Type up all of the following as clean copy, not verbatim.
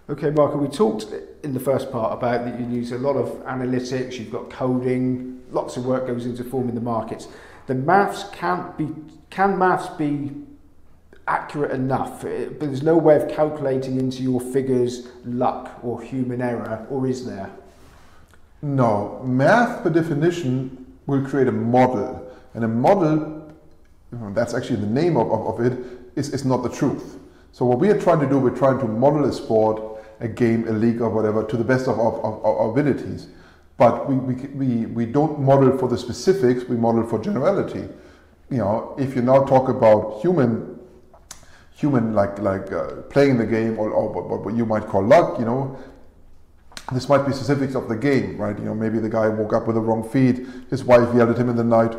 Okay, Michael, we talked in the first part about that you use a lot of analytics, you've got coding, lots of work goes into forming the markets. The maths can maths be accurate enough? But there's no way of calculating into your figures luck or human error, or is there? No, math by definition will create a model, and a model, that's actually the name of it, is not the truth. So what we are trying to do, we're trying to model a sport, a game, a league or whatever to the best of our abilities. But we don't model for the specifics, we model for generality. You know, if you now talk about human playing the game or what you might call luck, you know, this might be specifics of the game, right? You know, maybe the guy woke up with the wrong feet, his wife yelled at him in the night.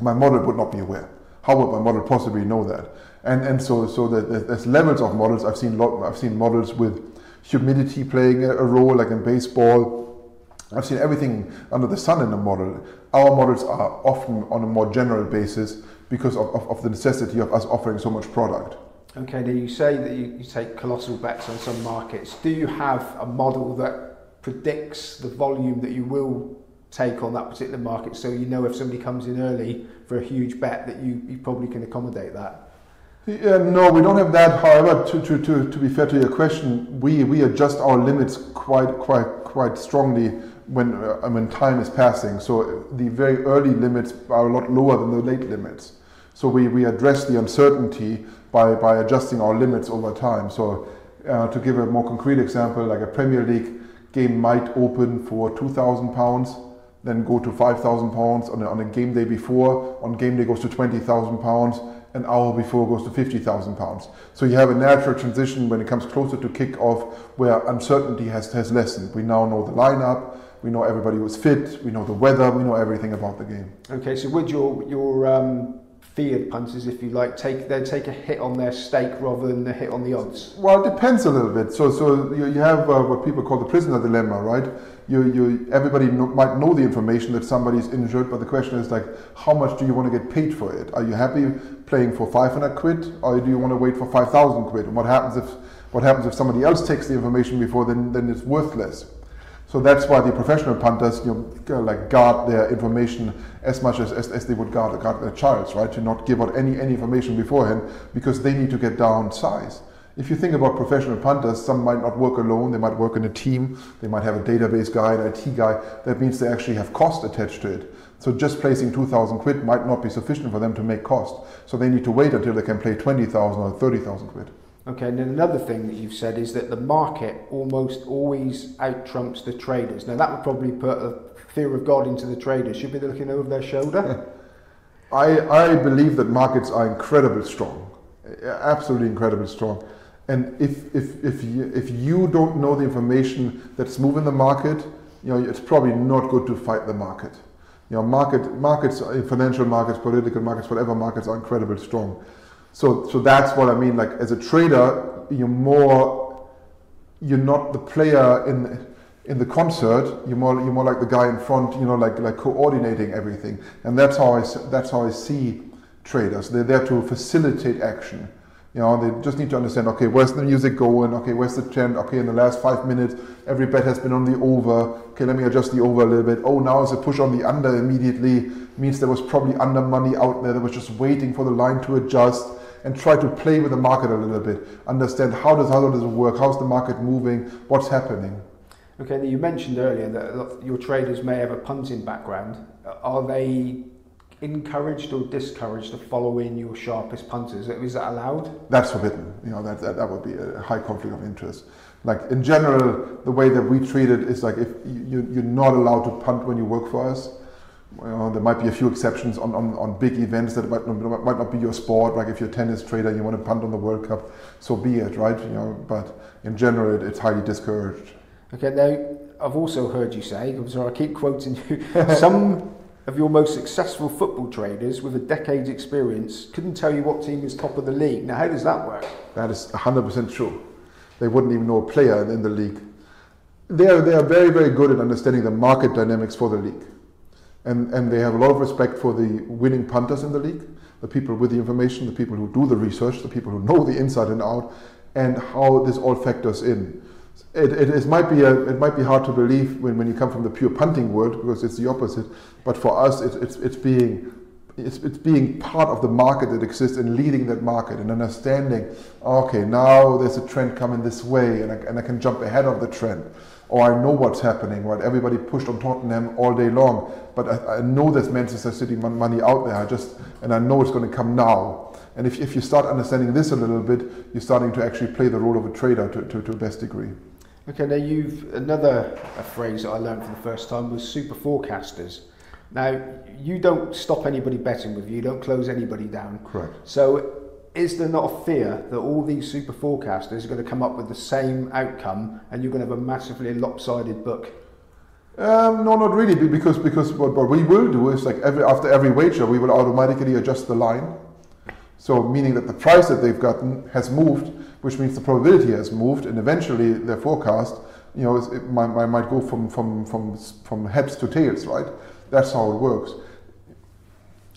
My model would not be aware. How would my model possibly know that? And so there's levels of models. I've seen models with humidity playing a role, like in baseball. I've seen everything under the sun in a model. Our models are often on a more general basis because of the necessity of us offering so much product. Okay, now you say that you take colossal bets on some markets. Do you have a model that predicts the volume that you will take on that particular market, so you know if somebody comes in early for a huge bet that you probably can accommodate that? Yeah, no, we don't have that. However, to be fair to your question, we adjust our limits quite strongly when time is passing. So the very early limits are a lot lower than the late limits. So we address the uncertainty by adjusting our limits over time. So to give a more concrete example, like a Premier League game might open for £2,000, then go to £5,000 on a game day before. On game day goes to £20,000. An hour before goes to £50,000. So you have a natural transition when it comes closer to kick-off where uncertainty has lessened. We now know the lineup, we know everybody was fit, we know the weather, we know everything about the game. Okay, so would your feared punters, if you like, they'd take a hit on their stake rather than a hit on the odds? Well, it depends a little bit. So you have what people call the prisoner dilemma, right? Everybody might know the information that somebody's injured, but the question is like, how much do you want to get paid for it? Are you happy playing for 500 quid, or do you want to wait for 5,000 quid? And what happens if somebody else takes the information before? Then it's worthless. So that's why the professional punters, guard their information as much as they would guard their child's, right? To not give out any information beforehand, because they need to get down size. If you think about professional punters, some might not work alone, they might work in a team, they might have a database guy, an IT guy. That means they actually have cost attached to it. So just placing 2,000 quid might not be sufficient for them to make cost. So they need to wait until they can play 20,000 or 30,000 quid. Okay, and then another thing that you've said is that the market almost always out-trumps the traders. Now that would probably put a fear of God into the traders. Should be looking over their shoulder? I believe that markets are incredibly strong, absolutely incredibly strong. And if you don't know the information that's moving the market, it's probably not good to fight the market. Markets, financial markets, political markets, whatever markets are incredibly strong. So that's what I mean. Like as a trader, you're not the player in the concert. You're more like the guy in front. Like coordinating everything. And that's how I see traders. They're there to facilitate action. They just need to understand, okay, where's the music going? Okay, where's the trend? Okay, in the last 5 minutes, every bet has been on the over. Okay, let me adjust the over a little bit. Oh, now it's a push on the under immediately. Means there was probably under money out there that was just waiting for the line to adjust, and try to play with the market a little bit. Understand how does it work? How's the market moving? What's happening? Okay, now you mentioned earlier that your traders may have a punting background. Are they encouraged or discouraged to follow in your sharpest punters? Is that allowed? That's forbidden. That would be a high conflict of interest. Like in general, the way that we treat it is like if you're not allowed to punt when you work for us. There might be a few exceptions on big events that might not be your sport. Like if you're a tennis trader, you want to punt on the World Cup, so be it, right? But in general, it's highly discouraged. Okay, now I've also heard you say, I'm sorry, I keep quoting you, some of your most successful football traders with a decade's experience couldn't tell you what team is top of the league. Now, how does that work? That is 100% true. They wouldn't even know a player in the league. They are very, very good at understanding the market dynamics for the league. And they have a lot of respect for the winning punters in the league, the people with the information, the people who do the research, the people who know the inside and out, and how this all factors in. It might be hard to believe when you come from the pure punting world, because it's the opposite. But for us, it's being part of the market that exists and leading that market and understanding. Okay, now there's a trend coming this way, and I can jump ahead of the trend, or I know what's happening. Right? Everybody pushed on Tottenham all day long, but I know there's Manchester City money out there. I know it's going to come now. And if you start understanding this a little bit, you're starting to actually play the role of a trader to a best degree. Okay, now another phrase that I learned for the first time was super forecasters. Now, you don't stop anybody betting with you, you don't close anybody down. Correct. So is there not a fear that all these super forecasters are going to come up with the same outcome and you're going to have a massively lopsided book? No, not really, because what we will do is, like, after every wager, we will automatically adjust the line. So meaning that the price that they've gotten has moved, which means the probability has moved, and eventually their forecast, might go from heads to tails, right? That's how it works.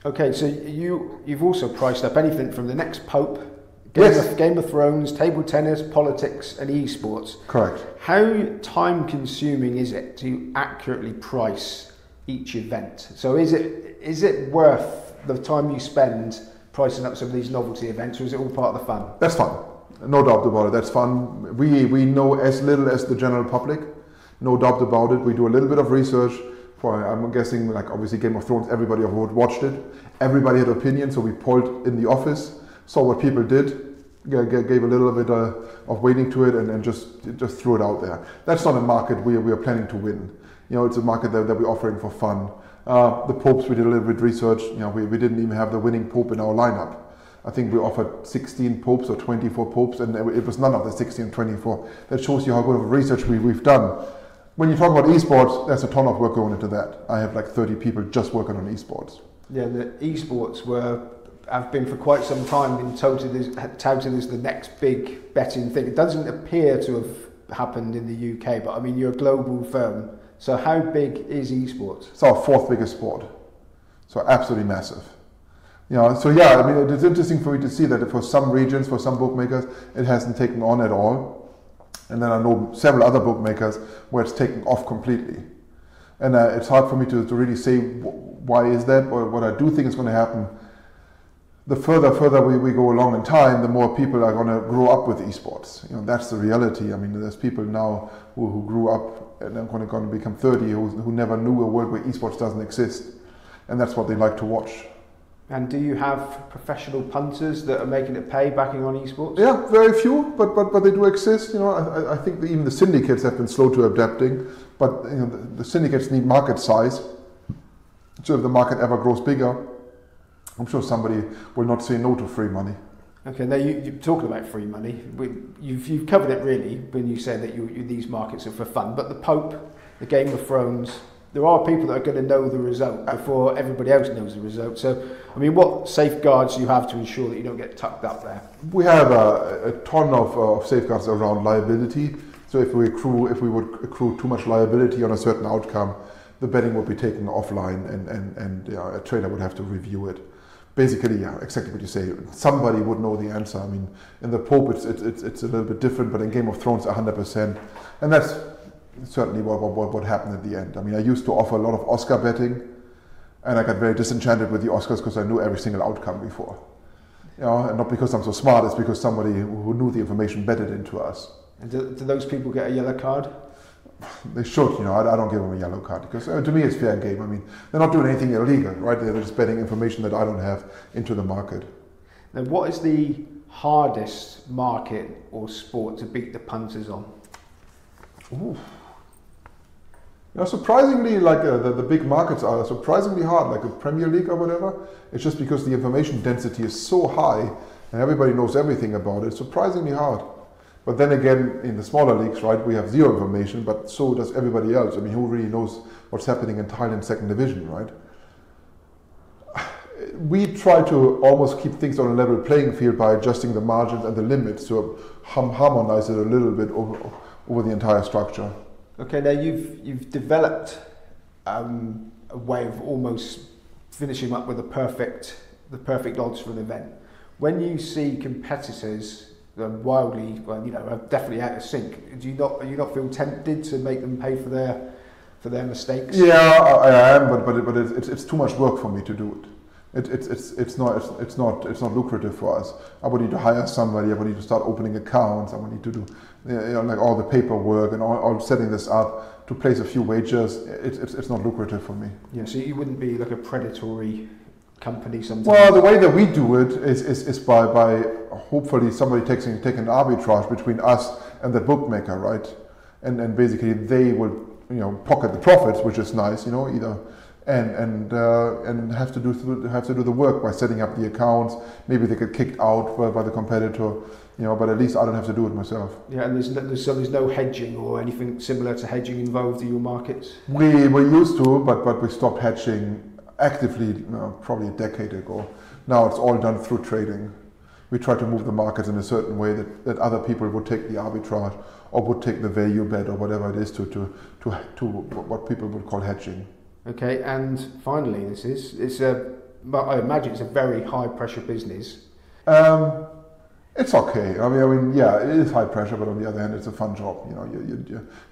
Okay, so you've also priced up anything from the next Pope, Game of Thrones, table tennis, politics, and esports. Correct. How time consuming is it to accurately price each event? So is it worth the time you spend pricing up some of these novelty events, or is it all part of the fun? That's fun, no doubt about it. That's fun. We know as little as the general public, no doubt about it. We do a little bit of research. I'm guessing, like, obviously Game of Thrones, everybody watched it. Everybody had opinions, so we polled in the office, saw what people did, gave a little bit of weighting to it, and just threw it out there. That's not a market we are planning to win. It's a market that we're offering for fun. The popes, we did a little bit of research. We didn't even have the winning pope in our lineup. I think we offered 16 popes or 24 popes, and it was none of the 16 and 24. That shows you how good of research we've done. When you talk about esports, there's a ton of work going into that. I have like 30 people just working on esports. Yeah, the esports have been for quite some time been touted as the next big betting thing. It doesn't appear to have happened in the UK, but I mean, you're a global firm. So how big is esports? It's our fourth biggest sport. So absolutely massive. So yeah, I mean, it's interesting for me to see that for some regions, for some bookmakers, it hasn't taken on at all. And then I know several other bookmakers where it's taken off completely. And it's hard for me to really say why is that, or what I do think is going to happen. The further we go along in time, the more people are going to grow up with esports. That's the reality. I mean, there's people now who grew up and are going to become 30 who never knew a world where esports doesn't exist. And that's what they like to watch. And do you have professional punters that are making it pay backing on esports? Yeah, very few, but they do exist. I think that even the syndicates have been slow to adapting, but the syndicates need market size. So if the market ever grows bigger, I'm sure somebody will not say no to free money. Okay, now you're talking about free money. You've covered it really when you say that these markets are for fun. But the Pope, the Game of Thrones, there are people that are going to know the result before everybody else knows the result. So, I mean, what safeguards do you have to ensure that you don't get tucked up there? We have a ton of safeguards around liability. So if we would accrue too much liability on a certain outcome, the betting would be taken offline, and a trader would have to review it. Basically, yeah, exactly what you say. Somebody would know the answer. I mean, in the Pope, it's a little bit different, but in Game of Thrones, 100%, and that's certainly what happened at the end. I mean, I used to offer a lot of Oscar betting, and I got very disenchanted with the Oscars because I knew every single outcome before. And not because I'm so smart, it's because somebody who knew the information betted into us. And do those people get a yellow card? They should, I don't give them a yellow card because to me it's fair game. I mean, they're not doing anything illegal, right? They're just betting information that I don't have into the market. Now, what is the hardest market or sport to beat the punters on? Ooh. Surprisingly, like the big markets are surprisingly hard, like the Premier League or whatever. It's just because the information density is so high and everybody knows everything about it. It's surprisingly hard. But then again, in the smaller leagues, right, we have zero information, but so does everybody else. I mean, who really knows what's happening in Thailand's second division, right? We try to almost keep things on a level playing field by adjusting the margins and the limits to harmonize it a little bit over the entire structure. Okay, now you've developed a way of almost finishing up with the perfect odds for an event. When you see competitors wildly, well, definitely out of sync. Do you not feel tempted to make them pay for their mistakes? Yeah, I am, but it's too much work for me to do it. It's not lucrative for us. I would need to hire somebody. I would need to start opening accounts. I would need to do like all the paperwork and all setting this up to place a few wagers. It's not lucrative for me. Yeah, so you wouldn't be like a predatory company sometimes. Well, the way that we do it is by hopefully somebody taking an arbitrage between us and the bookmaker, right? And basically they will pocket the profits, which is nice, either. And have to do the work by setting up the accounts. Maybe they get kicked out by the competitor, but at least I don't have to do it myself. Yeah, and there's no hedging or anything similar to hedging involved in your markets. We used to, but we stopped hedging actively probably a decade ago. Now it's all done through trading. We try to move the markets in a certain way that other people would take the arbitrage or would take the value bet or whatever it is to what people would call hedging. Okay, and finally, I imagine it's a very high pressure business. It's okay. I mean, yeah, it is high pressure, but on the other hand, it's a fun job.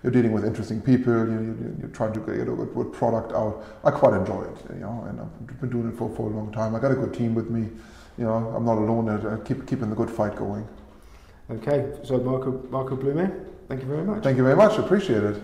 You're dealing with interesting people. You're trying to get a good product out. I quite enjoy it. And I've been doing it for a long time. I got a good team with me. I'm not alone. Keeping the good fight going. Okay, so Marco Blume, thank you very much. Thank you very much. Appreciate it.